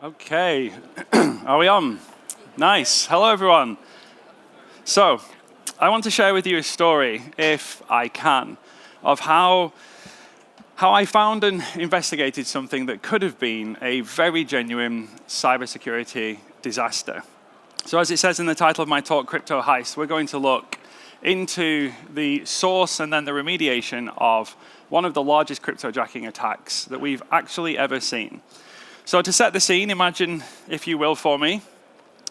Okay, are we on? Nice. Hello, everyone. So, I want to share with you a story, if I can, of how I found and investigated something that could have been a very genuine cybersecurity disaster. So, as it says in the title of my talk, Crypto Heist, we're going to look into the source and then the remediation of one of the largest cryptojacking attacks that we've actually ever seen. So to set the scene, imagine, if you will, for me,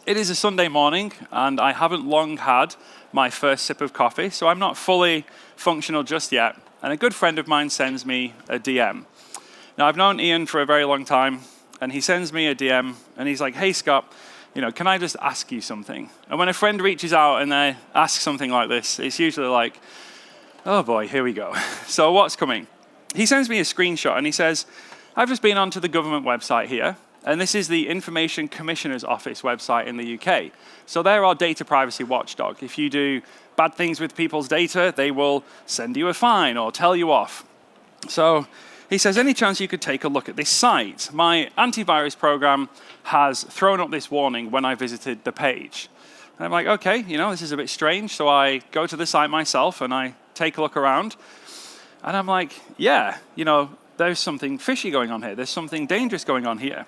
it is a Sunday morning and I haven't long had my first sip of coffee, so I'm not fully functional just yet. And a good friend of mine sends me a DM. Now, I've known Ian for a very long time, and he sends me a DM and he's like, hey, Scott, can I just ask you something? And when a friend reaches out and they ask something like this, it's usually like, oh boy, here we go. So what's coming? He sends me a screenshot and he says, I've just been onto the government website here, and this is the Information Commissioner's Office website in the UK. So they're our data privacy watchdog. If you do bad things with people's data, they will send you a fine or tell you off. So he says, any chance you could take a look at this site? My antivirus program has thrown up this warning when I visited the page. And I'm like, okay, this is a bit strange. So I go to the site myself and I take a look around. And I'm like, yeah, there's something fishy going on here. There's something dangerous going on here.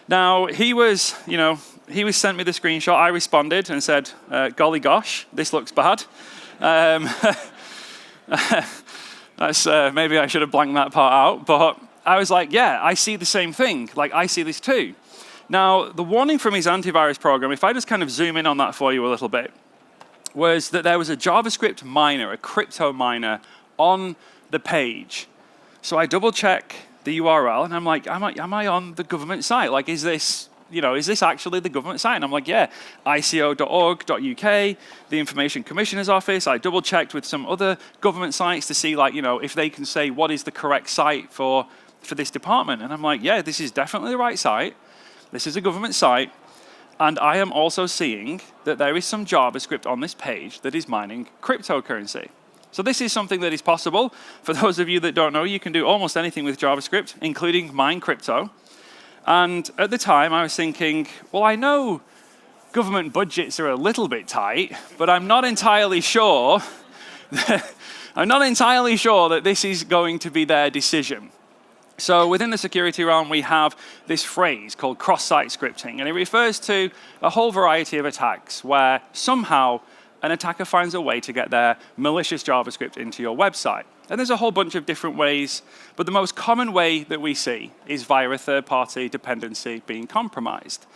Now, he was sent me the screenshot. I responded and said, golly gosh, this looks bad. That's maybe I should have blanked that part out. But I was like, yeah, I see the same thing. Like, I see this too. Now, the warning from his antivirus program, if I just kind of zoom in on that for you a little bit, was that there was a JavaScript miner, a crypto miner, on the page. So I double check the URL and I'm like, am I on the government site? Like, is this actually the government site? And I'm like, yeah, ico.org.uk, the Information Commissioner's Office. I double checked with some other government sites to see if they can say what is the correct site for this department. And I'm like, yeah, this is definitely the right site. This is a government site. And I am also seeing that there is some JavaScript on this page that is mining cryptocurrency. So this is something that is possible. For those of you that don't know, you can do almost anything with JavaScript, including mine crypto. And at the time, I was thinking, well, I know government budgets are a little bit tight, but I'm not entirely sure that this is going to be their decision. So within the security realm, we have this phrase called cross-site scripting, and it refers to a whole variety of attacks where somehow an attacker finds a way to get their malicious JavaScript into your website. And there's a whole bunch of different ways, but the most common way that we see is via a third-party dependency being compromised.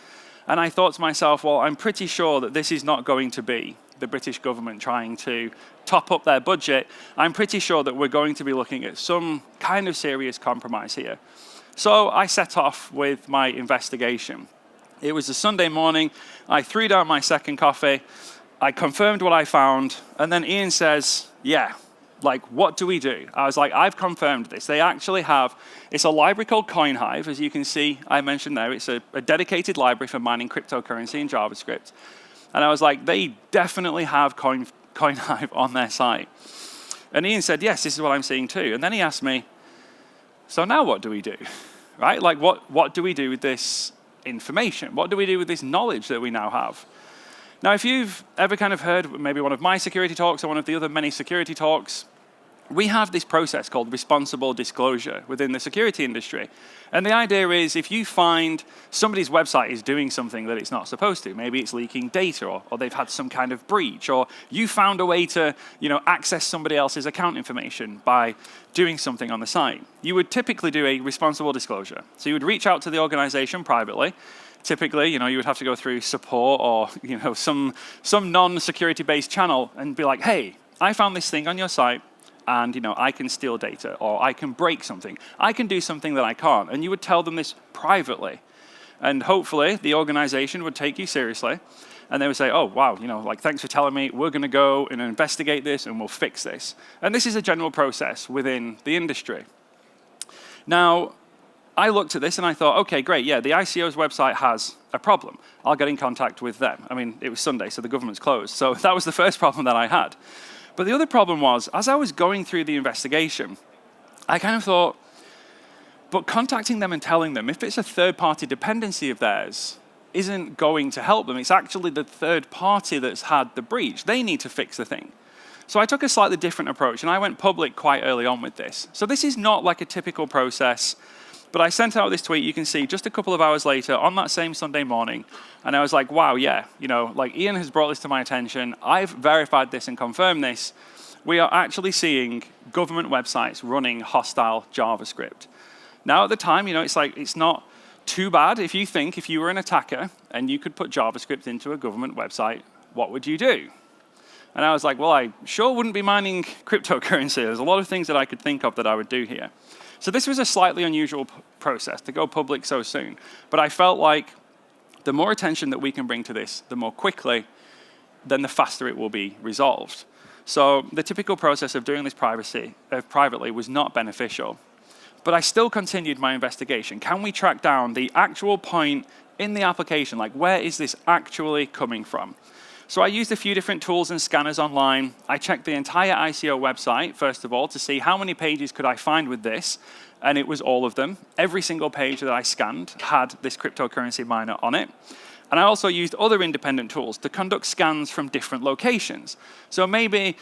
And I thought to myself, well, I'm pretty sure that this is not going to be the British government trying to top up their budget. I'm pretty sure that we're going to be looking at some kind of serious compromise here. So I set off with my investigation. It was a Sunday morning. I threw down my second coffee. I confirmed what I found, and then Ian says, yeah, like, what do we do? I was like, I've confirmed this. They actually have, it's a library called CoinHive. As you can see, I mentioned there, it's a dedicated library for mining cryptocurrency in JavaScript. And I was like, they definitely have CoinHive on their site. And Ian said, yes, this is what I'm seeing too. And then he asked me, so now what do we do? Right? Like, what do we do with this information? What do we do with this knowledge that we now have? Now, if you've ever kind of heard maybe one of my security talks or one of the other many security talks, we have this process called responsible disclosure within the security industry. And the idea is if you find somebody's website is doing something that it's not supposed to, maybe it's leaking data or they've had some kind of breach, or you found a way to access somebody else's account information by doing something on the site, you would typically do a responsible disclosure. So you would reach out to the organization privately. Typically, you would have to go through support or, some non-security-based channel and be like, hey, I found this thing on your site and, I can steal data or I can break something. I can do something that I can't. And you would tell them this privately. And hopefully, the organization would take you seriously and they would say, oh, wow, thanks for telling me. We're going to go and investigate this and we'll fix this. And this is a general process within the industry. Now, I looked at this and I thought, okay, great, yeah, the ICO's website has a problem. I'll get in contact with them. I mean, it was Sunday, so the government's closed. So that was the first problem that I had. But the other problem was, as I was going through the investigation, I kind of thought, But contacting them and telling them, if it's a third-party dependency of theirs, isn't going to help them. It's actually the third party that's had the breach. They need to fix the thing. So I took a slightly different approach, and I went public quite early on with this. So this is not like a typical process, but I sent out this tweet, you can see, just a couple of hours later on that same Sunday morning, and I was like, wow, yeah, like Ian has brought this to my attention. I've verified this and confirmed this. We are actually seeing government websites running hostile JavaScript. Now at the time, it's not too bad. If you were an attacker and you could put JavaScript into a government website, what would you do? And I was like, well, I sure wouldn't be mining cryptocurrency. There's a lot of things that I could think of that I would do here. So this was a slightly unusual process to go public so soon. But I felt like the more attention that we can bring to this, the more quickly, then the faster it will be resolved. So the typical process of doing this privately was not beneficial. But I still continued my investigation. Can we track down the actual point in the application? Like, where is this actually coming from? So I used a few different tools and scanners online. I checked the entire ICO website, first of all, to see how many pages could I find with this. And it was all of them. Every single page that I scanned had this cryptocurrency miner on it. And I also used other independent tools to conduct scans from different locations. So maybe,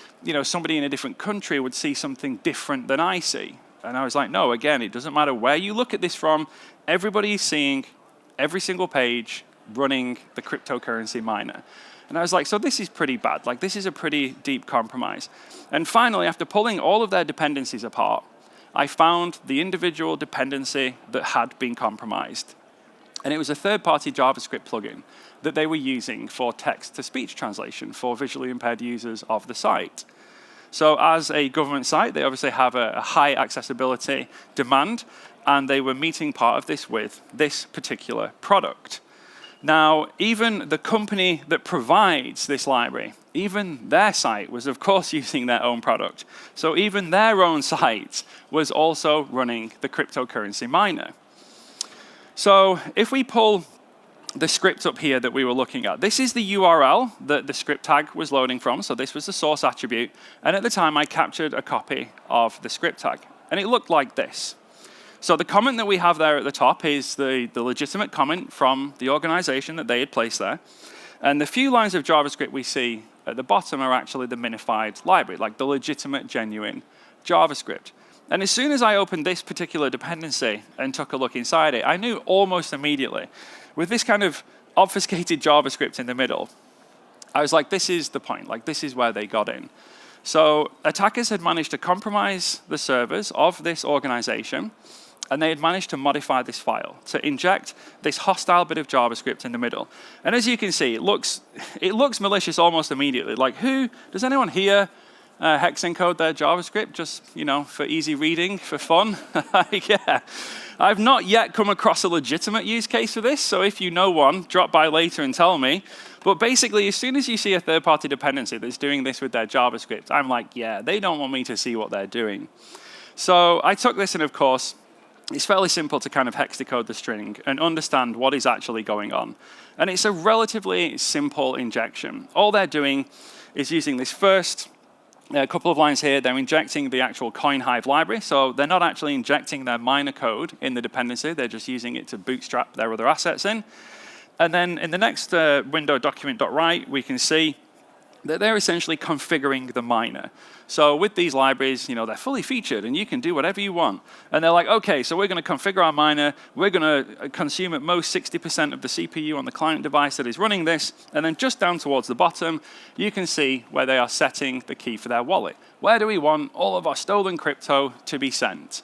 somebody in a different country would see something different than I see. And I was like, no, again, it doesn't matter where you look at this from. Everybody's seeing every single page running the cryptocurrency miner. And I was like, so this is pretty bad. Like, this is a pretty deep compromise. And finally, after pulling all of their dependencies apart, I found the individual dependency that had been compromised. And it was a third-party JavaScript plugin that they were using for text-to-speech translation for visually impaired users of the site. So as a government site, they obviously have a high accessibility demand, and they were meeting part of this with this particular product. Now, even the company that provides this library, even their site was, of course, using their own product. So even their own site was also running the cryptocurrency miner. So if we pull the script up here that we were looking at, this is the URL that the script tag was loading from. So this was the source attribute. And at the time, I captured a copy of the script tag. And it looked like this. So the comment that we have there at the top is the legitimate comment from the organization that they had placed there. And the few lines of JavaScript we see at the bottom are actually the minified library, like the legitimate, genuine JavaScript. And as soon as I opened this particular dependency and took a look inside it, I knew almost immediately, with this kind of obfuscated JavaScript in the middle, I was like, this is the point. Like, this is where they got in. So attackers had managed to compromise the servers of this organization, and they had managed to modify this file to inject this hostile bit of JavaScript in the middle. And as you can see, it looks malicious almost immediately. Like, does anyone here hex encode their JavaScript just, for easy reading, for fun? Yeah. I've not yet come across a legitimate use case for this, so if you know one, drop by later and tell me. But basically, as soon as you see a third-party dependency that's doing this with their JavaScript, I'm like, yeah, they don't want me to see what they're doing. So I took this, and of course, it's fairly simple to kind of hex decode the string and understand what is actually going on. And it's a relatively simple injection. All they're doing is using this first couple of lines here. They're injecting the actual CoinHive library. So they're not actually injecting their miner code in the dependency. They're just using it to bootstrap their other assets in. And then in the next window, document.write, we can see that they're essentially configuring the miner. So with these libraries, they're fully featured, and you can do whatever you want. And they're like, OK, so we're going to configure our miner. We're going to consume at most 60% of the CPU on the client device that is running this. And then just down towards the bottom, you can see where they are setting the key for their wallet. Where do we want all of our stolen crypto to be sent?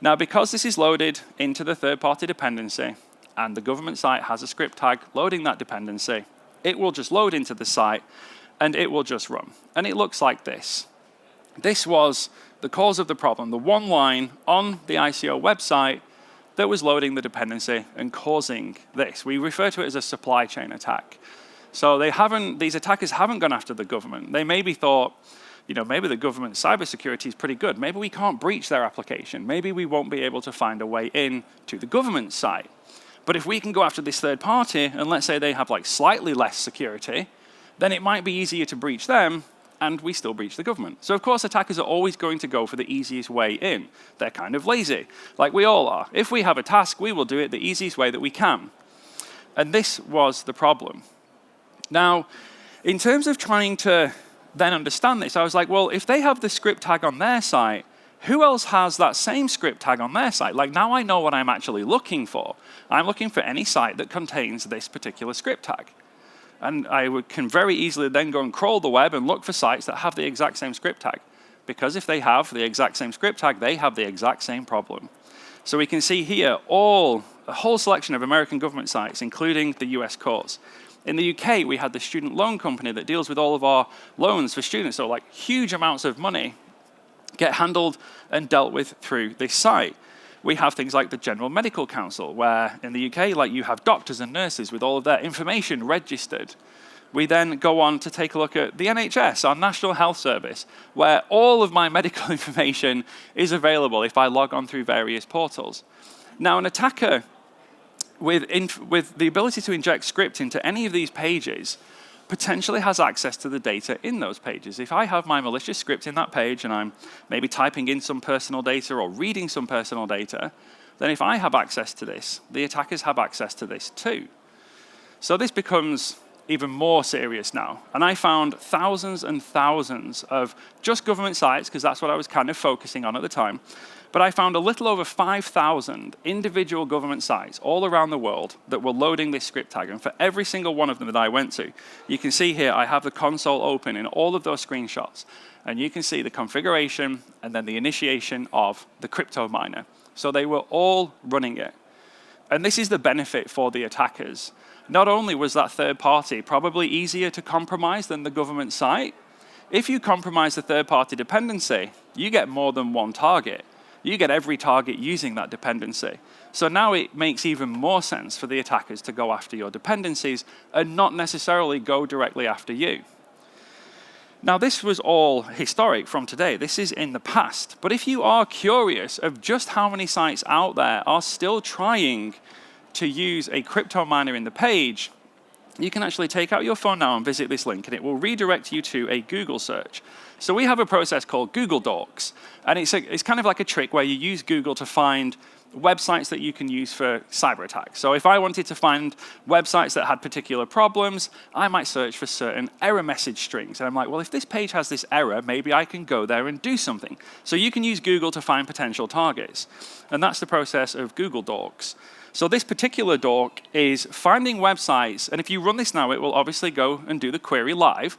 Now, because this is loaded into the third-party dependency, and the government site has a script tag loading that dependency, it will just load into the site, and it will just run. And it looks like this. This was the cause of the problem, the one line on the ICO website that was loading the dependency and causing this. We refer to it as a supply chain attack. So these attackers haven't gone after the government. They maybe thought, maybe the government cybersecurity is pretty good. Maybe we can't breach their application. Maybe we won't be able to find a way in to the government site. But if we can go after this third party, and let's say they have like slightly less security, then it might be easier to breach them and we still breach the government. So of course, attackers are always going to go for the easiest way in. They're kind of lazy, like we all are. If we have a task, we will do it the easiest way that we can. And this was the problem. Now, in terms of trying to then understand this, I was like, well, if they have the script tag on their site, who else has that same script tag on their site? Like, now I know what I'm actually looking for. I'm looking for any site that contains this particular script tag. And I can very easily then go and crawl the web and look for sites that have the exact same script tag. Because if they have the exact same script tag, they have the exact same problem. So we can see here a whole selection of American government sites, including the US courts. In the UK, we had the student loan company that deals with all of our loans for students. So like huge amounts of money get handled and dealt with through this site. We have things like the General Medical Council, where in the UK, like you have doctors and nurses with all of their information registered. We then go on to take a look at the NHS, our National Health Service, where all of my medical information is available if I log on through various portals. Now, an attacker with the ability to inject script into any of these pages potentially has access to the data in those pages. If I have my malicious script in that page and I'm maybe typing in some personal data or reading some personal data, then if I have access to this, the attackers have access to this too. So this becomes even more serious now. And I found thousands and thousands of just government sites, because that's what I was kind of focusing on at the time. But I found a little over 5,000 individual government sites all around the world that were loading this script tag. And for every single one of them that I went to, you can see here I have the console open in all of those screenshots. And you can see the configuration and then the initiation of the crypto miner. So they were all running it. And this is the benefit for the attackers. Not only was that third party probably easier to compromise than the government site, if you compromise the third party dependency, you get more than one target. You get every target using that dependency. So now it makes even more sense for the attackers to go after your dependencies and not necessarily go directly after you. Now, this was all historic from today. This is in the past. But if you are curious of just how many sites out there are still trying to use a crypto miner in the page, you can actually take out your phone now and visit this link, and it will redirect you to a Google search. So we have a process called Google Docs, and it's kind of like a trick where you use Google to find websites that you can use for cyber attacks. So if I wanted to find websites that had particular problems, I might search for certain error message strings. And I'm like, well, if this page has this error, maybe I can go there and do something. So you can use Google to find potential targets. And that's the process of Google Docs. So this particular doc is finding websites, and if you run this now, it will obviously go and do the query live.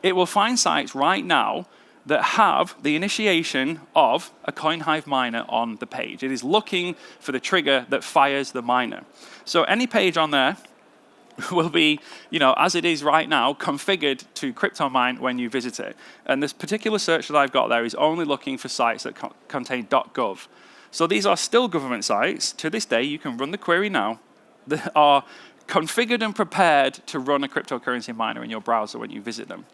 It will find sites right now that have the initiation of a CoinHive miner on the page. It is looking for the trigger that fires the miner. So any page on there will be, as it is right now, configured to crypto mine when you visit it. And this particular search that I've got there is only looking for sites that contain .gov. So these are still government sites. To this day, you can run the query now that are configured and prepared to run a cryptocurrency miner in your browser when you visit them.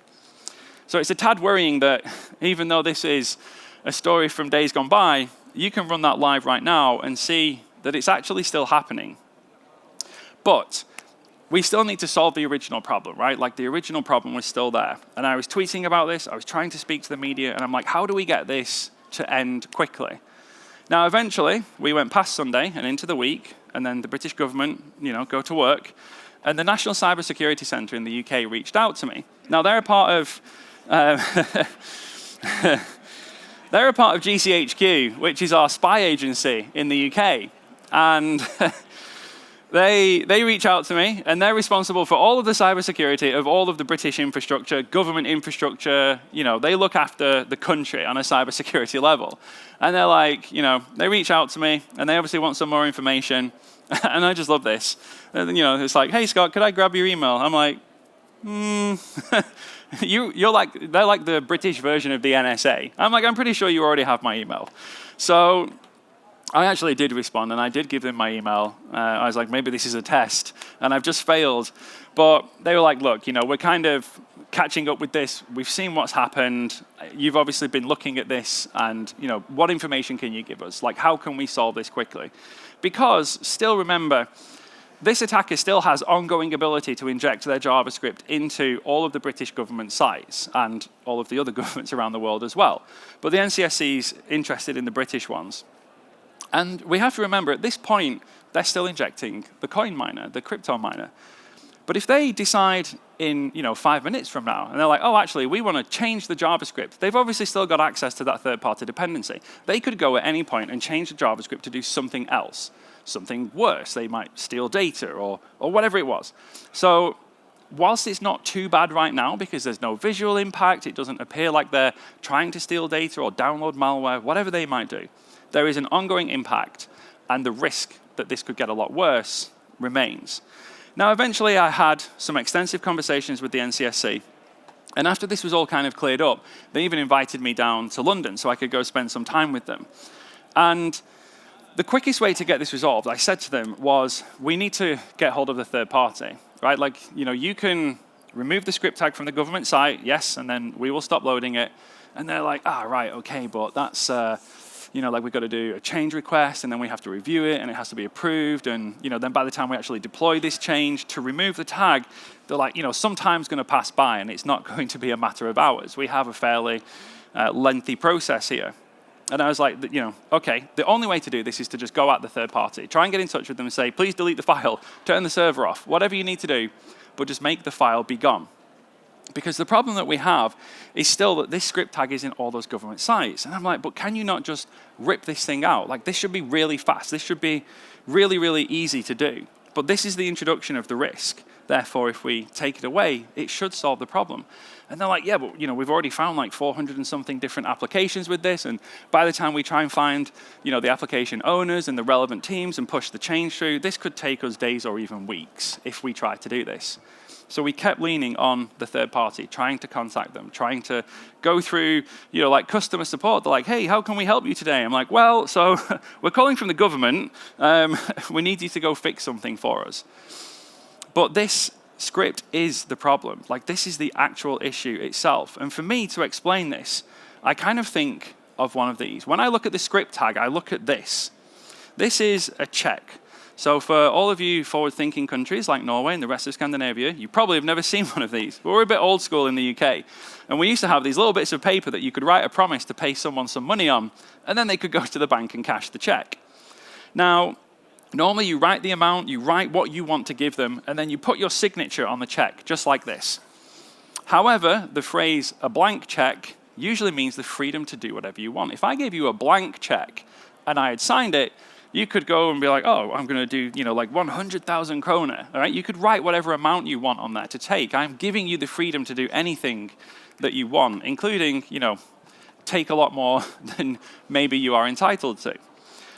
So it's a tad worrying that even though this is a story from days gone by, you can run that live right now and see that it's actually still happening. But we still need to solve the original problem, right? Like the original problem was still there. And I was tweeting about this, I was trying to speak to the media, and I'm like, how do we get this to end quickly? Now, eventually, we went past Sunday and into the week, and then the British government, go to work, and the National Cybersecurity Centre in the UK reached out to me. Now, they're a part of GCHQ, which is our spy agency in the UK, and they reach out to me, and they're responsible for all of the cybersecurity of all of the British infrastructure, government infrastructure. They look after the country on a cybersecurity level. And they're like, they reach out to me, and they obviously want some more information. And I just love this. It's like, hey, Scott, could I grab your email? I'm like, they're like the British version of the NSA. I'm like, I'm pretty sure you already have my email. So I actually did respond, and I did give them my email. I was like, maybe this is a test, and I've just failed. But they were like, look, we're kind of catching up with this. We've seen what's happened. You've obviously been looking at this, and what information can you give us? Like, how can we solve this quickly? Because still remember, this attacker still has ongoing ability to inject their JavaScript into all of the British government sites and all of the other governments around the world as well. But the NCSC is interested in the British ones. And we have to remember, at this point, they're still injecting the coin miner, the crypto miner. But if they decide in 5 minutes from now, and they're like, oh, actually, we want to change the JavaScript, they've obviously still got access to that third-party dependency. They could go at any point and change the JavaScript to do something else, something worse. They might steal data or whatever it was. So whilst it's not too bad right now because there's no visual impact, it doesn't appear like they're trying to steal data or download malware, whatever they might do, there is an ongoing impact, and the risk that this could get a lot worse remains. Now, eventually, I had some extensive conversations with the NCSC, and after this was all kind of cleared up, they even invited me down to London so I could go spend some time with them. And the quickest way to get this resolved, I said to them, was we need to get hold of the third party, right? Like, you can remove the script tag from the government site, yes, and then we will stop loading it. And they're like, right, okay, but that's, like we've got to do a change request, and then we have to review it, and it has to be approved, and then by the time we actually deploy this change to remove the tag, they're like, some time's going to pass by, and it's not going to be a matter of hours. We have a fairly lengthy process here. And I was like, okay, the only way to do this is to just go at the third party. Try and get in touch with them and say, please delete the file, turn the server off, whatever you need to do, but just make the file be gone. Because the problem that we have is still that this script tag is in all those government sites. And I'm like, but can you not just rip this thing out? Like, this should be really fast. This should be really, really easy to do. But this is the introduction of the risk. Therefore, if we take it away, it should solve the problem. And they're like, yeah, but we've already found like 400 and something different applications with this. And by the time we try and find the application owners and the relevant teams and push the change through, this could take us days or even weeks if we try to do this. So we kept leaning on the third party, trying to contact them, trying to go through, like customer support. They're like, hey, how can we help you today? I'm like, well, so we're calling from the government. We need you to go fix something for us. But this script is the problem. Like, this is the actual issue itself. And for me to explain this, I kind of think of one of these. When I look at the script tag, I look at this. This is a check. So for all of you forward-thinking countries like Norway and the rest of Scandinavia, you probably have never seen one of these. But we're a bit old school in the UK. And we used to have these little bits of paper that you could write a promise to pay someone some money on, and then they could go to the bank and cash the check. Now, normally you write the amount, you write what you want to give them, and then you put your signature on the check, just like this. However, the phrase a blank check usually means the freedom to do whatever you want. If I gave you a blank check and I had signed it, you could go and be like, oh, I'm going to do, like 100,000 kroner. All right? You could write whatever amount you want on that to take. I'm giving you the freedom to do anything that you want, including, take a lot more than maybe you are entitled to.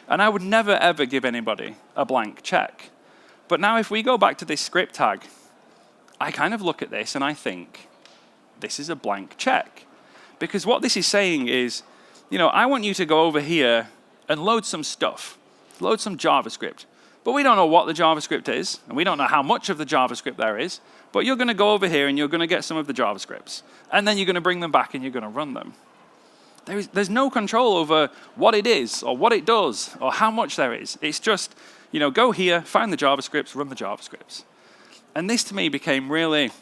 And I would never, ever give anybody a blank check. But now if we go back to this script tag, I kind of look at this and I think, this is a blank check. Because what this is saying is, I want you to go over here and load some stuff. Load some JavaScript. But we don't know what the JavaScript is, and we don't know how much of the JavaScript there is, but you're going to go over here and you're going to get some of the JavaScripts. And then you're going to bring them back and you're going to run them. There's no control over what it is or what it does or how much there is. It's just, go here, find the JavaScripts, run the JavaScripts. And this to me became really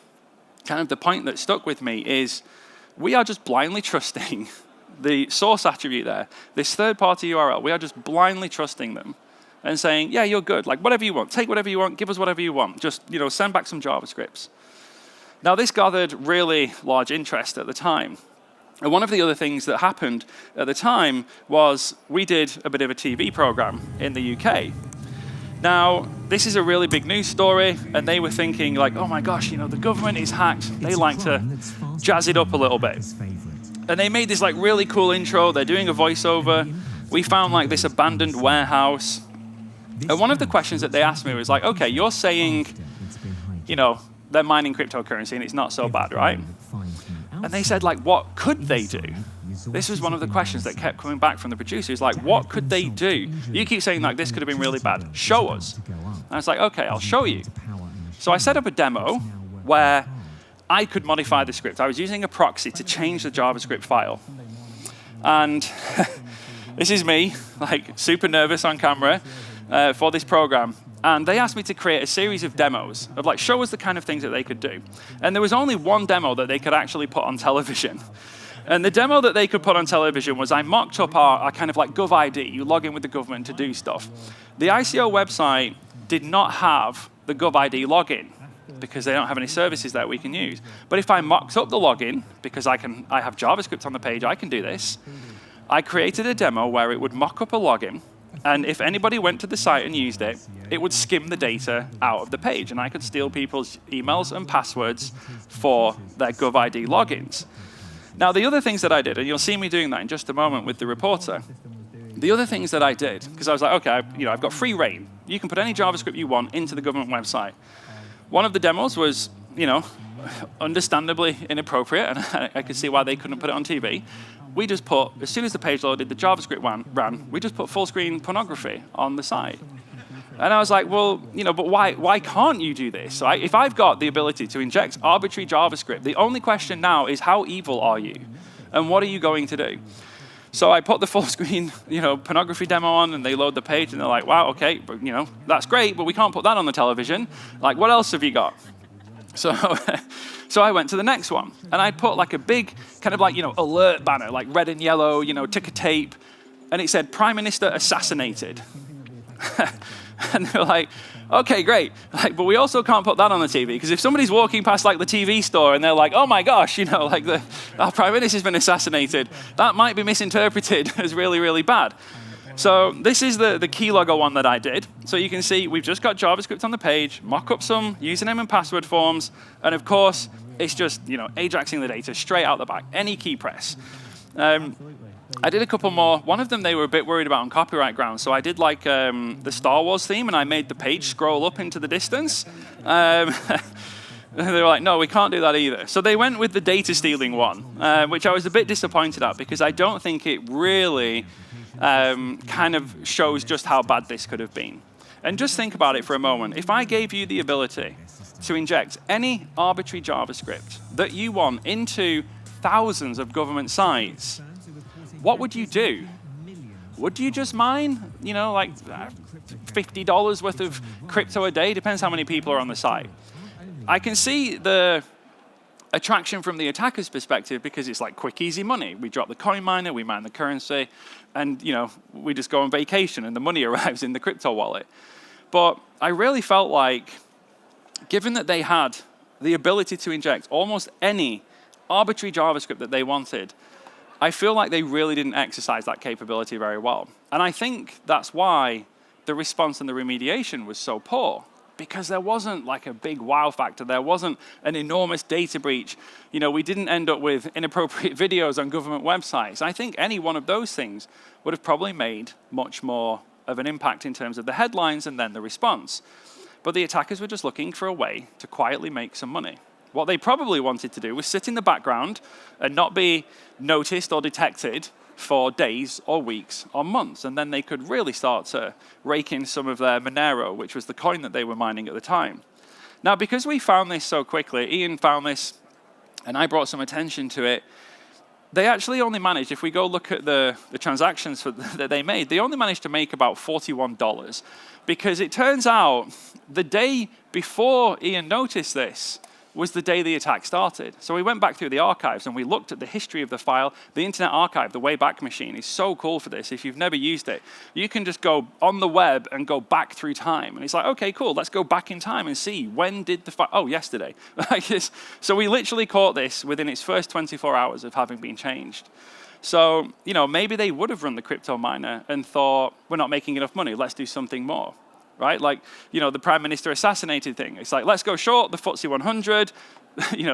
kind of the point that stuck with me is we are just blindly trusting the source attribute there, this third-party URL. We are just blindly trusting them and saying, yeah, you're good. Like, whatever you want. Take whatever you want. Give us whatever you want. Just, send back some JavaScripts. Now, this gathered really large interest at the time. And one of the other things that happened at the time was we did a bit of a TV program in the UK. Now, this is a really big news story, and they were thinking like, oh my gosh, the government is hacked. They like to jazz it up a little bit. And they made this like really cool intro. They're doing a voiceover. We found like this abandoned warehouse. And one of the questions that they asked me was like, okay, you're saying, they're mining cryptocurrency and it's not so bad, right? And they said like, what could they do? This was one of the questions that kept coming back from the producers, like, what could they do? You keep saying like, this could have been really bad. Show us. And I was like, okay, I'll show you. So I set up a demo where I could modify the script. I was using a proxy to change the JavaScript file. And this is me, like super nervous on camera. for this program. And they asked me to create a series of demos of like, show us the kind of things that they could do. And there was only one demo that they could actually put on television. And the demo that they could put on television was I mocked up our kind of like GovID. You log in with the government to do stuff. The ICO website did not have the GovID login because they don't have any services that we can use. But if I mocked up the login, because I have JavaScript on the page, I can do this. I created a demo where it would mock up a login. And if anybody went to the site and used it, it would skim the data out of the page. And I could steal people's emails and passwords for their GovID logins. Now, the other things that I did, and you'll see me doing that in just a moment with the reporter, the other things that I did, because I was like, OK, I've got free reign. You can put any JavaScript you want into the government website. One of the demos was, understandably inappropriate, and I could see why they couldn't put it on TV. We just put, as soon as the page loaded, the JavaScript ran, we just put full screen pornography on the site. And I was like, well, but why can't you do this? So if I've got the ability to inject arbitrary JavaScript, the only question now is how evil are you? And what are you going to do? So I put the full screen, pornography demo on, and they load the page, and they're like, wow, okay, but, that's great, but we can't put that on the television. Like, what else have you got? So, so I went to the next one, and I put like a big kind of like, alert banner, like red and yellow, ticker tape, and it said, Prime Minister assassinated. And they were like, okay, great, but we also can't put that on the TV, because if somebody's walking past like the TV store and they're like, oh my gosh, our Prime Minister's been assassinated, that might be misinterpreted as really, really bad. So this is the keylogger one that I did. So you can see we've just got JavaScript on the page, mock up some username and password forms, and of course, it's just Ajaxing the data straight out the back, any key press. I did a couple more. One of them they were a bit worried about on copyright grounds, so I did like the Star Wars theme, and I made the page scroll up into the distance. They were like, no, we can't do that either. So they went with the data stealing one, which I was a bit disappointed at, because I don't think it really kind of shows just how bad this could have been. And just think about it for a moment. If I gave you the ability to inject any arbitrary JavaScript that you want into thousands of government sites, what would you do? Would you just mine, like $50 worth of crypto a day? Depends how many people are on the site. I can see the attraction from the attacker's perspective, because it's like quick, easy money. We drop the coin miner, we mine the currency, and we just go on vacation and the money arrives in the crypto wallet. But I really felt like, given that they had the ability to inject almost any arbitrary JavaScript that they wanted, I feel like they really didn't exercise that capability very well. And I think that's why the response and the remediation was so poor, because there wasn't like a big wow factor. There wasn't an enormous data breach. We didn't end up with inappropriate videos on government websites. I think any one of those things would have probably made much more of an impact in terms of the headlines and then the response. But the attackers were just looking for a way to quietly make some money. What they probably wanted to do was sit in the background and not be noticed or detected for days or weeks or months. And then they could really start to rake in some of their Monero, which was the coin that they were mining at the time. Now, because we found this so quickly, Ian found this, and I brought some attention to it, they actually only managed, if we go look at the transactions that they made, they only managed to make about $41. Because it turns out the day before Ian noticed this was the day the attack started. So we went back through the archives and we looked at the history of the file. The Internet Archive, the Wayback Machine, is so cool for this. If you've never used it, you can just go on the web and go back through time. And it's like, okay, cool, let's go back in time and see when did the file, oh, yesterday. So we literally caught this within its first 24 hours of having been changed. So, maybe they would have run the crypto miner and thought, we're not making enough money, let's do something more. Right? Like, the Prime Minister assassinated thing. It's like, let's go short the FTSE 100,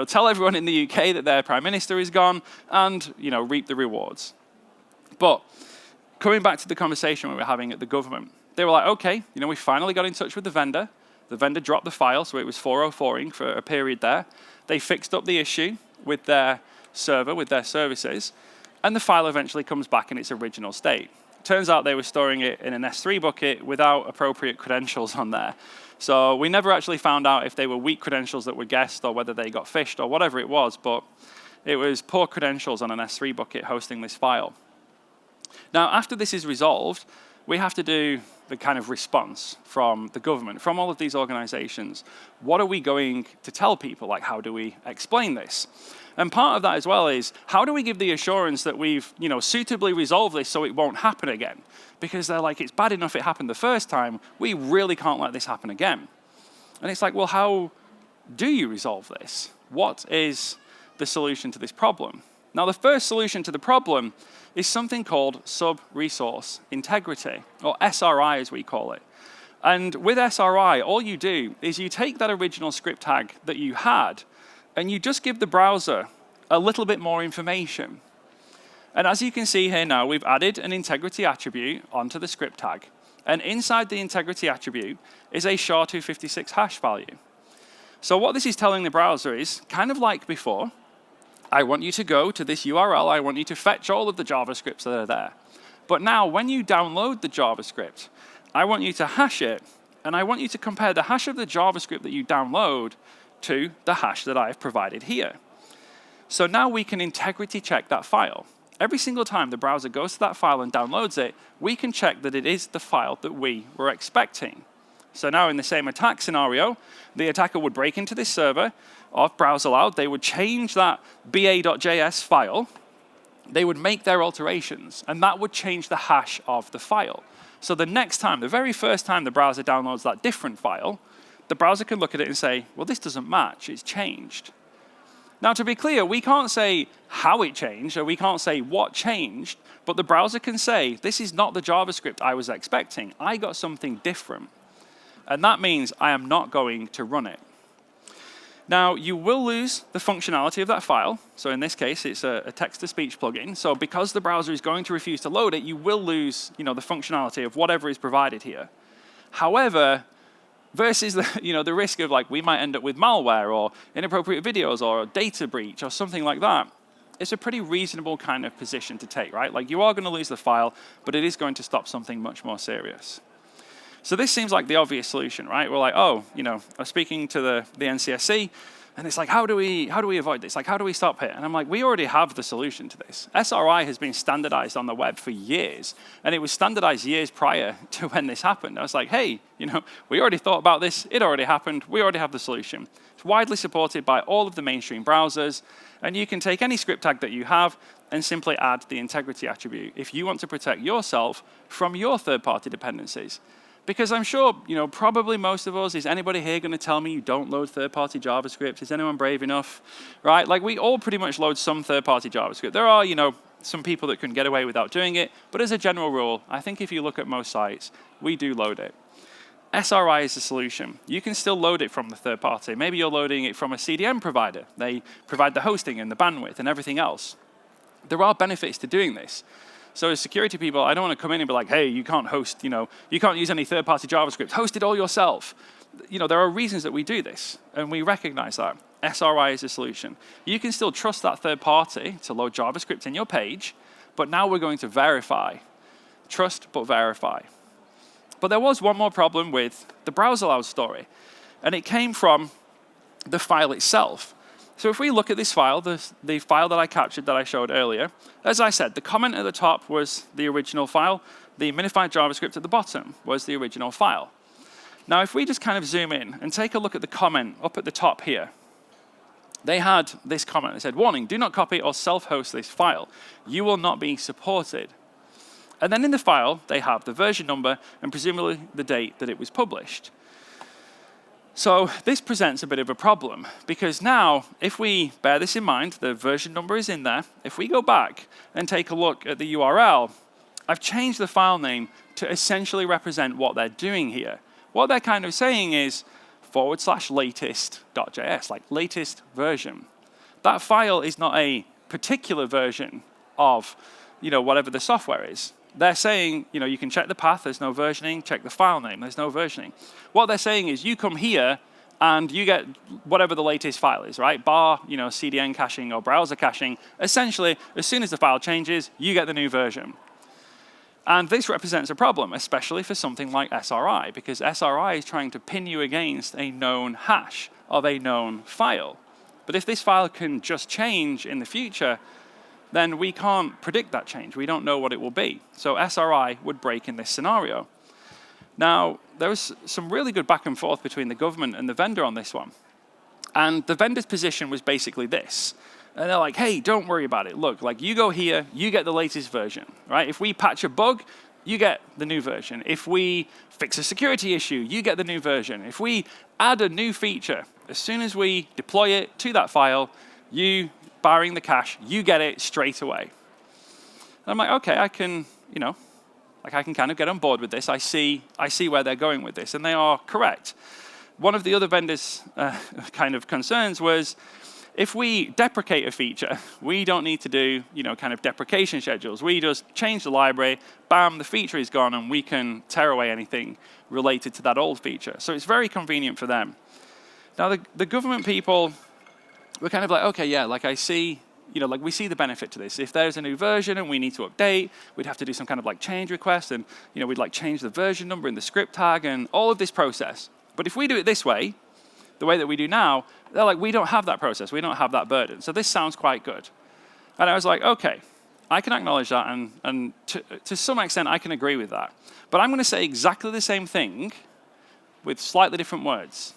tell everyone in the UK that their Prime Minister is gone, and, reap the rewards. But coming back to the conversation we were having at the government, they were like, okay, we finally got in touch with the vendor. The vendor dropped the file, so it was 404ing for a period there. They fixed up the issue with their server, with their services, and the file eventually comes back in its original state. Turns out they were storing it in an S3 bucket without appropriate credentials on there. So we never actually found out if they were weak credentials that were guessed or whether they got phished or whatever it was, but it was poor credentials on an S3 bucket hosting this file. Now, after this is resolved, we have to do the kind of response from the government, from all of these organizations? What are we going to tell people? Like, how do we explain this? And part of that as well is, how do we give the assurance that we've, suitably resolved this so it won't happen again? Because they're like, it's bad enough it happened the first time, we really can't let this happen again. And it's like, well, how do you resolve this? What is the solution to this problem? Now, the first solution to the problem is something called sub-resource integrity, or SRI as we call it. And with SRI, all you do is you take that original script tag that you had, and you just give the browser a little bit more information. And as you can see here now, we've added an integrity attribute onto the script tag. And inside the integrity attribute is a SHA-256 hash value. So what this is telling the browser is, kind of like before, I want you to go to this URL, I want you to fetch all of the JavaScripts that are there. But now, when you download the JavaScript, I want you to hash it, and I want you to compare the hash of the JavaScript that you download to the hash that I've provided here. So now we can integrity check that file. Every single time the browser goes to that file and downloads it, we can check that it is the file that we were expecting. So now in the same attack scenario, the attacker would break into this server of BrowserLoud, they would change that ba.js file, they would make their alterations, and that would change the hash of the file. So the next time, the very first time the browser downloads that different file, the browser can look at it and say, well, this doesn't match, it's changed. Now, to be clear, we can't say how it changed, or we can't say what changed, but the browser can say, this is not the JavaScript I was expecting. I got something different. And that means I am not going to run it. Now, you will lose the functionality of that file. So in this case, it's a text-to-speech plugin. So because the browser is going to refuse to load it, you will lose the functionality of whatever is provided here. However, versus the risk of we might end up with malware or inappropriate videos or a data breach or something like that, it's a pretty reasonable kind of position to take, right? Like, you are going to lose the file, but it is going to stop something much more serious. So this seems like the obvious solution, right? We're like, oh, I was speaking to the NCSC, and it's like, how do we avoid this? Like, how do we stop it? And I'm like, we already have the solution to this. SRI has been standardized on the web for years, and it was standardized years prior to when this happened. I was like, hey, we already thought about this. It already happened. We already have the solution. It's widely supported by all of the mainstream browsers, and you can take any script tag that you have and simply add the integrity attribute if you want to protect yourself from your third-party dependencies. Because I'm sure, probably most of us, is anybody here going to tell me you don't load third-party JavaScript? Is anyone brave enough? Right? Like, we all pretty much load some third-party JavaScript. There are, some people that can get away without doing it. But as a general rule, I think if you look at most sites, we do load it. SRI is the solution. You can still load it from the third party. Maybe you're loading it from a CDN provider. They provide the hosting and the bandwidth and everything else. There are benefits to doing this. So as security people, I don't want to come in and be like, hey, you can't host, you can't use any third-party JavaScript. Host it all yourself. There are reasons that we do this, and we recognize that. SRI is a solution. You can still trust that third party to load JavaScript in your page, but now we're going to verify. Trust, but verify. But there was one more problem with the BrowserLoud story, and it came from the file itself. So if we look at this file, the file that I captured that I showed earlier, as I said, the comment at the top was the original file. The minified JavaScript at the bottom was the original file. Now, if we just kind of zoom in and take a look at the comment up at the top here, they had this comment. They said, warning, do not copy or self-host this file. You will not be supported. And then in the file, they have the version number and presumably the date that it was published. So this presents a bit of a problem, because now, if we bear this in mind, the version number is in there. If we go back and take a look at the URL, I've changed the file name to essentially represent what they're doing here. What they're kind of saying is /latest.js, like latest version. That file is not a particular version of whatever the software is. They're saying, you can check the path, there's no versioning, check the file name, there's no versioning. What they're saying is you come here and you get whatever the latest file is, right? Bar, CDN caching or browser caching. Essentially, as soon as the file changes, you get the new version. And this represents a problem, especially for something like SRI, because SRI is trying to pin you against a known hash of a known file. But if this file can just change in the future, then we can't predict that change. We don't know what it will be. So SRI would break in this scenario. Now, there was some really good back and forth between the government and the vendor on this one. And the vendor's position was basically this. And they're like, hey, don't worry about it. Look, like you go here, you get the latest version, right? If we patch a bug, you get the new version. If we fix a security issue, you get the new version. If we add a new feature, as soon as we deploy it to that file, you, barring the cache, you get it straight away. And I'm like, okay, I can, I can kind of get on board with this. I see where they're going with this, and they are correct. One of the other vendors' kind of concerns was, if we deprecate a feature, we don't need to do, kind of deprecation schedules. We just change the library, bam, the feature is gone, and we can tear away anything related to that old feature. So it's very convenient for them. Now, the government people were kind of like, okay, yeah, like I see, like we see the benefit to this. If there's a new version and we need to update, we'd have to do some kind of like change request, and we'd like change the version number in the script tag and all of this process. But if we do it this way, the way that we do now, they're like, we don't have that process, we don't have that burden. So this sounds quite good. And I was like, okay, I can acknowledge that, and to some extent I can agree with that. But I'm going to say exactly the same thing with slightly different words.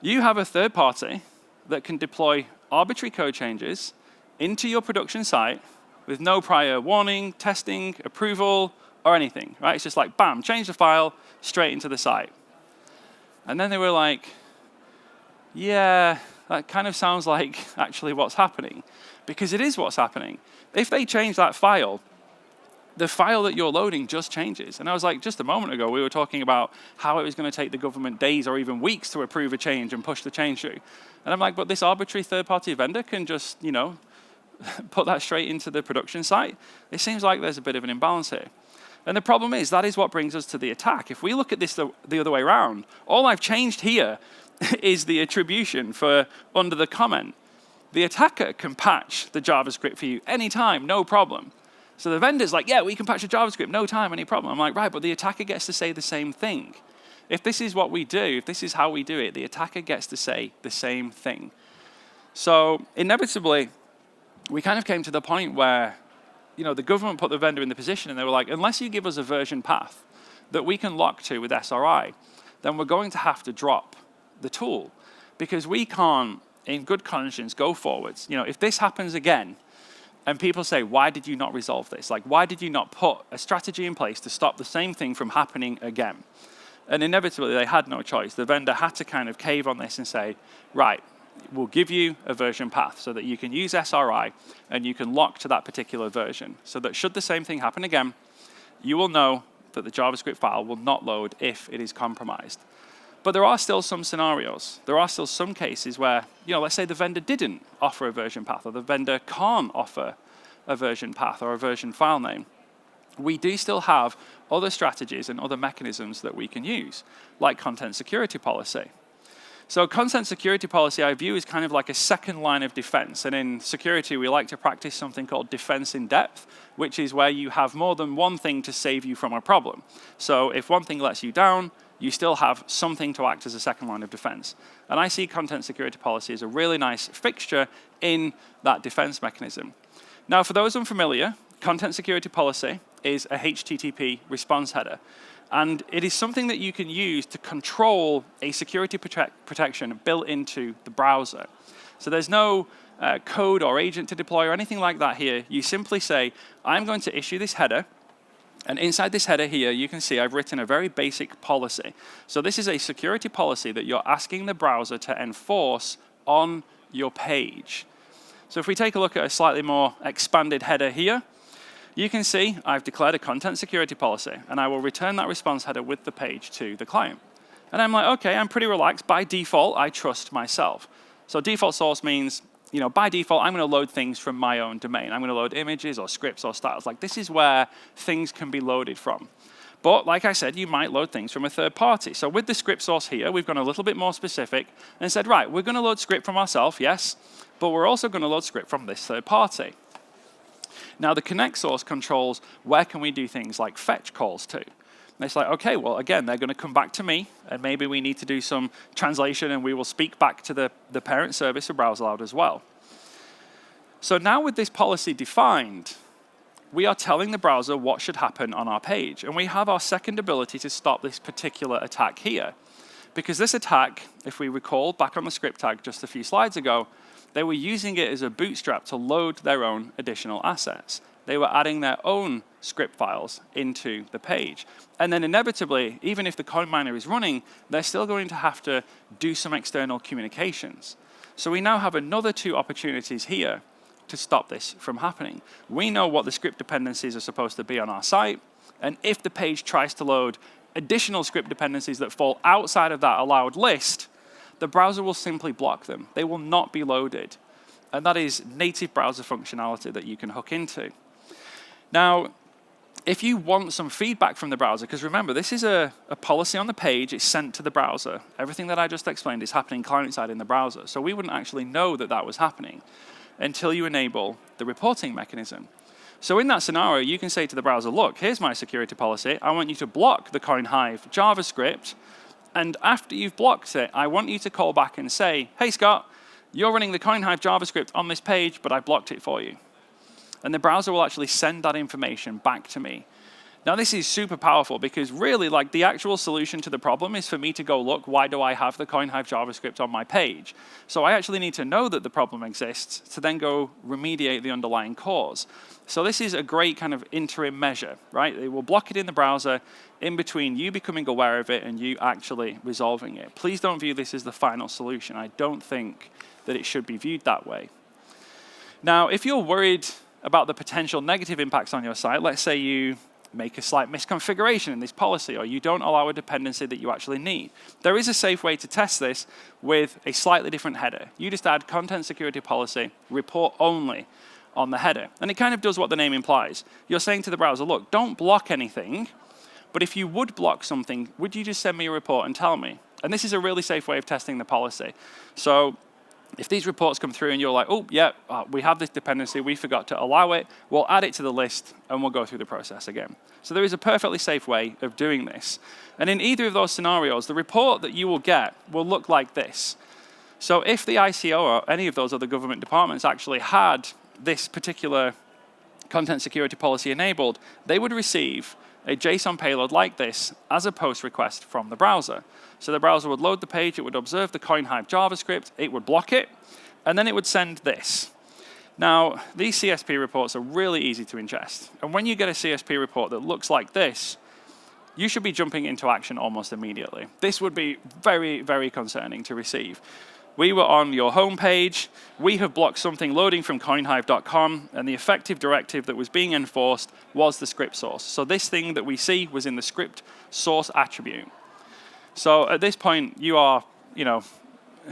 You have a third party that can deploy arbitrary code changes into your production site with no prior warning, testing, approval, or anything, right? It's just like, bam, change the file, straight into the site. And then they were like, yeah, that kind of sounds like actually what's happening. Because it is what's happening. If they change that file, the file that you're loading just changes. And I was like, just a moment ago, we were talking about how it was going to take the government days or even weeks to approve a change and push the change through. And I'm like, but this arbitrary third-party vendor can just, put that straight into the production site. It seems like there's a bit of an imbalance here. And the problem is, that is what brings us to the attack. If we look at this the other way around, all I've changed here is the attribution for under the comment. The attacker can patch the JavaScript for you anytime, no problem. So the vendor's like, yeah, we can patch the JavaScript, no time, any problem. I'm like, right, but the attacker gets to say the same thing. If this is what we do, if this is how we do it, the attacker gets to say the same thing. So inevitably, we kind of came to the point where the government put the vendor in the position, and they were like, unless you give us a version path that we can lock to with SRI, then we're going to have to drop the tool, because we can't, in good conscience, go forwards. If this happens again, and people say, why did you not resolve this? Like, why did you not put a strategy in place to stop the same thing from happening again? And inevitably, they had no choice. The vendor had to kind of cave on this and say, right, we'll give you a version path so that you can use SRI and you can lock to that particular version, so that should the same thing happen again, you will know that the JavaScript file will not load if it is compromised. But there are still some scenarios. There are still some cases where, let's say the vendor didn't offer a version path, or the vendor can't offer a version path or a version file name. We do still have other strategies and other mechanisms that we can use, like content security policy. So content security policy I view as kind of like a second line of defense. And in security, we like to practice something called defense in depth, which is where you have more than one thing to save you from a problem. So if one thing lets you down, you still have something to act as a second line of defense. And I see content security policy as a really nice fixture in that defense mechanism. Now, for those unfamiliar, content security policy is a HTTP response header. And it is something that you can use to control a security protection built into the browser. So there's no code or agent to deploy or anything like that here. You simply say, I'm going to issue this header. And inside this header here, you can see I've written a very basic policy. So this is a security policy that you're asking the browser to enforce on your page. So if we take a look at a slightly more expanded header here, you can see I've declared a content security policy, and I will return that response header with the page to the client. And I'm like, okay, I'm pretty relaxed. By default, I trust myself. So default source means, by default, I'm going to load things from my own domain. I'm going to load images or scripts or styles. Like, this is where things can be loaded from. But like I said, you might load things from a third party. So with the script source here, we've gone a little bit more specific and said, right, we're going to load script from ourselves, yes, but we're also going to load script from this third party. Now, the connect source controls where can we do things like fetch calls to. And it's like, okay, well, again, they're going to come back to me, and maybe we need to do some translation, and we will speak back to the parent service of BrowserLoud as well. So now with this policy defined, we are telling the browser what should happen on our page. And we have our second ability to stop this particular attack here. Because this attack, if we recall back on the script tag just a few slides ago, they were using it as a bootstrap to load their own additional assets. They were adding their own script files into the page. And then inevitably, even if the coin miner is running, they're still going to have to do some external communications. So we now have another 2 opportunities here to stop this from happening. We know what the script dependencies are supposed to be on our site, and if the page tries to load additional script dependencies that fall outside of that allowed list, the browser will simply block them. They will not be loaded. And that is native browser functionality that you can hook into. Now, if you want some feedback from the browser, because remember, this is a policy on the page, it's sent to the browser. Everything that I just explained is happening client-side in the browser. So we wouldn't actually know that that was happening until you enable the reporting mechanism. So in that scenario, you can say to the browser, look, here's my security policy. I want you to block the CoinHive JavaScript. And after you've blocked it, I want you to call back and say, hey, Scott, you're running the CoinHive JavaScript on this page, but I blocked it for you. And the browser will actually send that information back to me. Now, this is super powerful because really, like, the actual solution to the problem is for me to go, look, why do I have the CoinHive JavaScript on my page? So I actually need to know that the problem exists to then go remediate the underlying cause. So this is a great kind of interim measure, right? It will block it in the browser in between you becoming aware of it and you actually resolving it. Please don't view this as the final solution. I don't think that it should be viewed that way. Now, if you're worried about the potential negative impacts on your site, let's say you make a slight misconfiguration in this policy, or you don't allow a dependency that you actually need. There is a safe way to test this with a slightly different header. You just add content security policy, report only on the header. And it kind of does what the name implies. You're saying to the browser, look, don't block anything, but if you would block something, would you just send me a report and tell me? And this is a really safe way of testing the policy. So if these reports come through and you're like, oh, yeah, we have this dependency, we forgot to allow it, we'll add it to the list and we'll go through the process again. So there is a perfectly safe way of doing this. And in either of those scenarios, the report that you will get will look like this. So if the ICO or any of those other government departments actually had this particular content security policy enabled, they would receive a JSON payload like this as a post request from the browser. So the browser would load the page, it would observe the CoinHive JavaScript, it would block it, and then it would send this. Now, these CSP reports are really easy to ingest. And when you get a CSP report that looks like this, you should be jumping into action almost immediately. This would be very, very concerning to receive. We were on your home page, we have blocked something loading from coinhive.com, and the effective directive that was being enforced was the script source. So this thing that we see was in the script source attribute. So at this point, you are,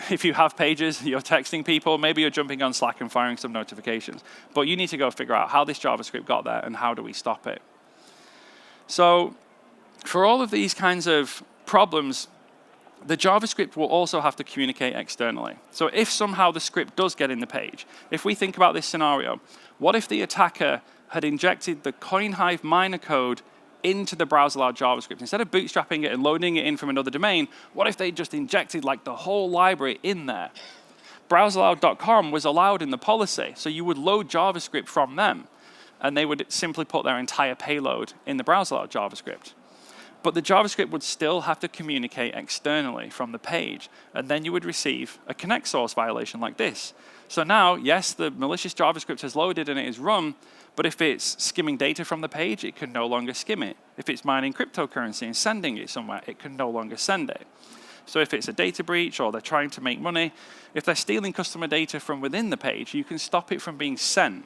if you have pages, you're texting people, maybe you're jumping on Slack and firing some notifications. But you need to go figure out how this JavaScript got there and how do we stop it. So for all of these kinds of problems, the JavaScript will also have to communicate externally. So if somehow the script does get in the page, if we think about this scenario, what if the attacker had injected the CoinHive miner code into the browser-allowed JavaScript? Instead of bootstrapping it and loading it in from another domain, what if they just injected like the whole library in there? Browserallowed.com was allowed in the policy, so you would load JavaScript from them, and they would simply put their entire payload in the browser-allowed JavaScript. But the JavaScript would still have to communicate externally from the page, and then you would receive a connect source violation like this. So now, yes, the malicious JavaScript has loaded and it is run, but if it's skimming data from the page, it can no longer skim it. If it's mining cryptocurrency and sending it somewhere, it can no longer send it. So if it's a data breach or they're trying to make money, if they're stealing customer data from within the page, you can stop it from being sent.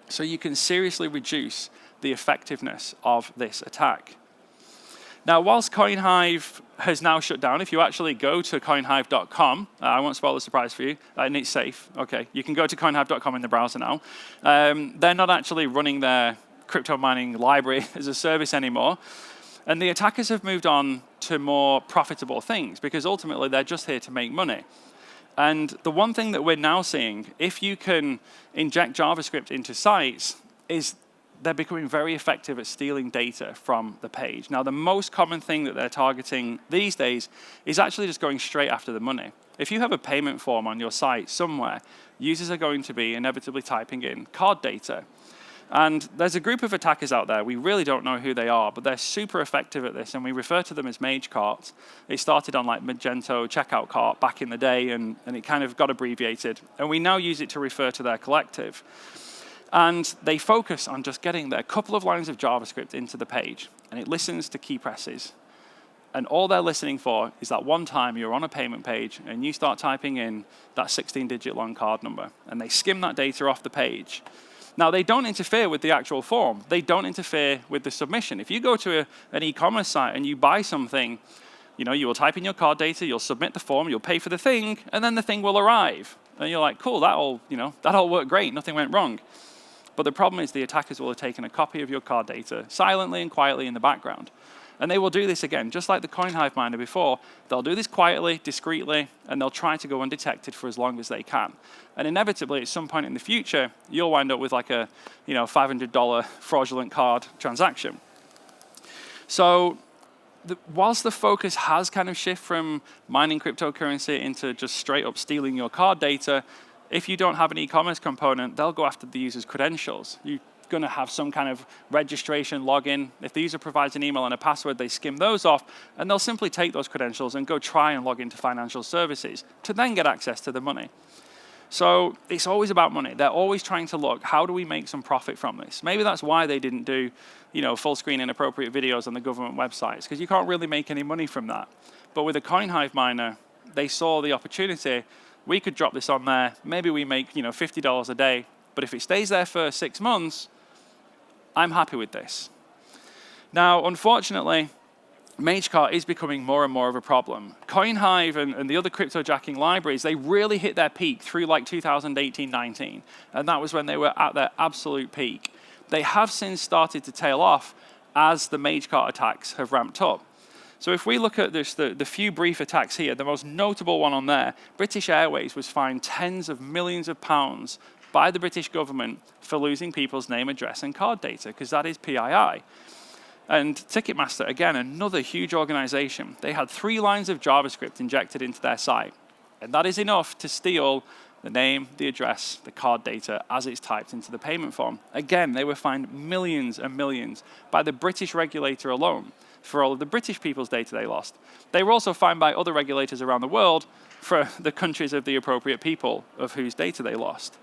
So you can seriously reduce the effectiveness of this attack. Now, whilst CoinHive has now shut down, if you actually go to coinhive.com, I won't spoil the surprise for you, and it's safe. Okay, you can go to coinhive.com in the browser now. They're not actually running their crypto mining library as a service anymore. And the attackers have moved on to more profitable things because ultimately they're just here to make money. And the one thing that we're now seeing, if you can inject JavaScript into sites, is they're becoming very effective at stealing data from the page. Now, the most common thing that they're targeting these days is actually just going straight after the money. If you have a payment form on your site somewhere, users are going to be inevitably typing in card data. And there's a group of attackers out there. We really don't know who they are, but they're super effective at this, and we refer to them as mage carts. It started on like Magento checkout cart back in the day, and it kind of got abbreviated. And we now use it to refer to their collective. And they focus on just getting their couple of lines of JavaScript into the page, and it listens to key presses. And all they're listening for is that one time you're on a payment page and you start typing in that 16-digit long card number, and they skim that data off the page. Now, they don't interfere with the actual form. They don't interfere with the submission. If you go to an e-commerce site and you buy something, you will type in your card data, you'll submit the form, you'll pay for the thing, and then the thing will arrive. And you're like, cool, that all worked great, nothing went wrong. But the problem is the attackers will have taken a copy of your card data silently and quietly in the background. And they will do this again, just like the CoinHive miner before. They'll do this quietly, discreetly, and they'll try to go undetected for as long as they can. And inevitably, at some point in the future, you'll wind up with like a $500 fraudulent card transaction. So whilst the focus has kind of shifted from mining cryptocurrency into just straight up stealing your card data, if you don't have an e-commerce component, they'll go after the user's credentials. You're going to have some kind of registration, login. If the user provides an email and a password, they skim those off, and they'll simply take those credentials and go try and log into financial services to then get access to the money. So it's always about money. They're always trying to look, how do we make some profit from this? Maybe that's why they didn't do full screen inappropriate videos on the government websites, because you can't really make any money from that. But with a CoinHive miner, they saw the opportunity. We could drop this on there. Maybe we make $50 a day. But if it stays there for 6 months, I'm happy with this. Now, unfortunately, MageCart is becoming more and more of a problem. CoinHive and the other cryptojacking libraries, they really hit their peak through like 2018-19. And that was when they were at their absolute peak. They have since started to tail off as the MageCart attacks have ramped up. So if we look at this, the few brief attacks here, the most notable one on there, British Airways was fined tens of millions of pounds by the British government for losing people's name, address, and card data, because that is PII. And Ticketmaster, again, another huge organization. They had 3 lines of JavaScript injected into their site. And that is enough to steal the name, the address, the card data as it's typed into the payment form. Again, they were fined millions and millions by the British regulator alone for all of the British people's data they lost. They were also fined by other regulators around the world for the countries of the appropriate people of whose data they lost.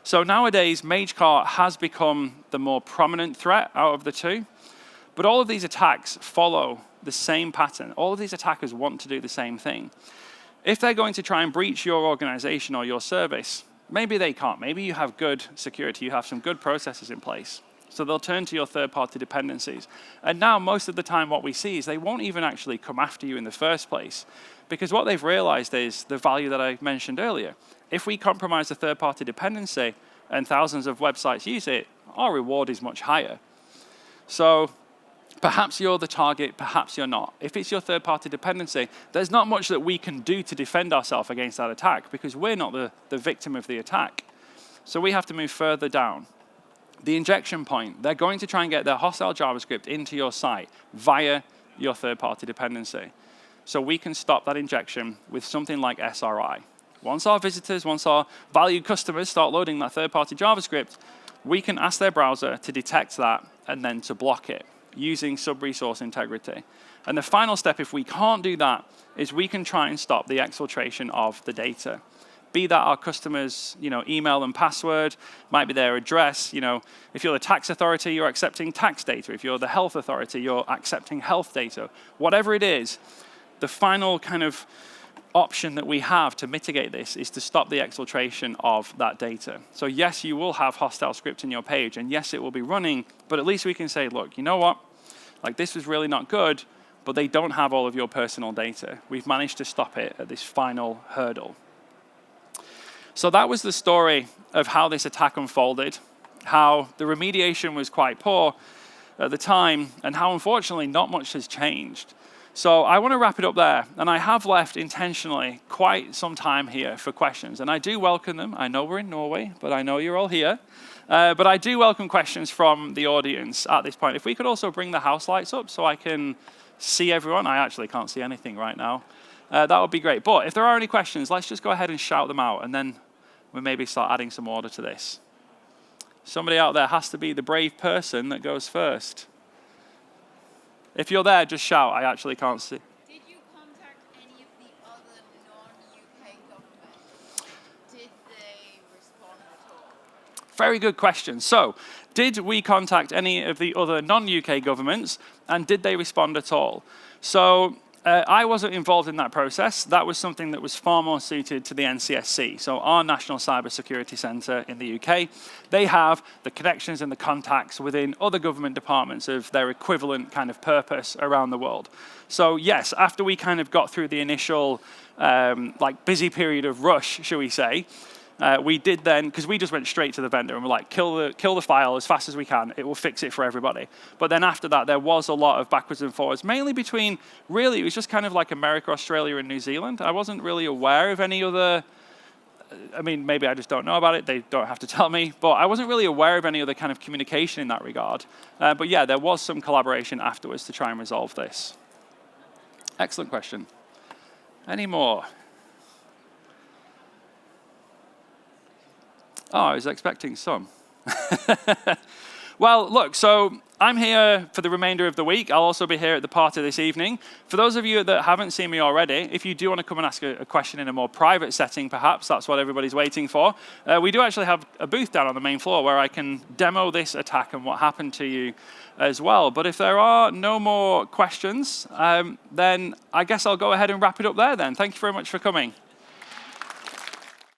So nowadays, MageCart has become the more prominent threat out of the two. But all of these attacks follow the same pattern. All of these attackers want to do the same thing. If they're going to try and breach your organization or your service, maybe they can't. Maybe you have good security, you have some good processes in place. So they'll turn to your third-party dependencies. And now, most of the time, what we see is they won't even actually come after you in the first place, because what they've realized is the value that I mentioned earlier. If we compromise the third-party dependency and thousands of websites use it, our reward is much higher. So perhaps you're the target, perhaps you're not. If it's your third-party dependency, there's not much that we can do to defend ourselves against that attack, because we're not the victim of the attack. So we have to move further down. The injection point, they're going to try and get their hostile JavaScript into your site via your third-party dependency. So we can stop that injection with something like SRI. Once our visitors, once our valued customers start loading that third-party JavaScript, we can ask their browser to detect that and then to block it using sub-resource integrity. And the final step, if we can't do that, is we can try and stop the exfiltration of the data. Be that our customers' email and password, might be their address. If you're the tax authority, you're accepting tax data. If you're the health authority, you're accepting health data. Whatever it is, the final kind of option that we have to mitigate this is to stop the exfiltration of that data. So yes, you will have hostile script in your page, and yes, it will be running, but at least we can say, look, you know what? Like, this was really not good, but they don't have all of your personal data. We've managed to stop it at this final hurdle. So that was the story of how this attack unfolded, how the remediation was quite poor at the time, and how unfortunately not much has changed. So I want to wrap it up there, and I have left intentionally quite some time here for questions, and I do welcome them. I know we're in Norway, but I know you're all here. But I do welcome questions from the audience at this point. If we could also bring the house lights up so I can see everyone. I actually can't see anything right now. That would be great. But if there are any questions, let's just go ahead and shout them out, and then we'll maybe start adding some order to this. Somebody out there has to be the brave person that goes first. If you're there, just shout. I actually can't see. Did you contact any of the other non-UK governments? Did they respond at all? Very good question. So, did we contact any of the other non-UK governments, and did they respond at all? So, I wasn't involved in that process. That was something that was far more suited to the NCSC, so our National Cybersecurity Centre in the UK. They have the connections and the contacts within other government departments of their equivalent kind of purpose around the world. So yes, after we kind of got through the initial like busy period of rush, shall we say, we did then, because we just went straight to the vendor and we're like, kill the file as fast as we can. It will fix it for everybody. But then after that, there was a lot of backwards and forwards, mainly between, really, it was just kind of like America, Australia, and New Zealand. I wasn't really aware of any other, I mean, maybe I just don't know about it. They don't have to tell me. But I wasn't really aware of any other kind of communication in that regard. But yeah, there was some collaboration afterwards to try and resolve this. Excellent question. Any more? Oh, I was expecting some. Well, look, so I'm here for the remainder of the week. I'll also be here at the party this evening. For those of you that haven't seen me already, if you do want to come and ask a question in a more private setting, perhaps, that's what everybody's waiting for, we do actually have a booth down on the main floor where I can demo this attack and what happened to you as well. But if there are no more questions, then I guess I'll go ahead and wrap it up there then. Thank you very much for coming.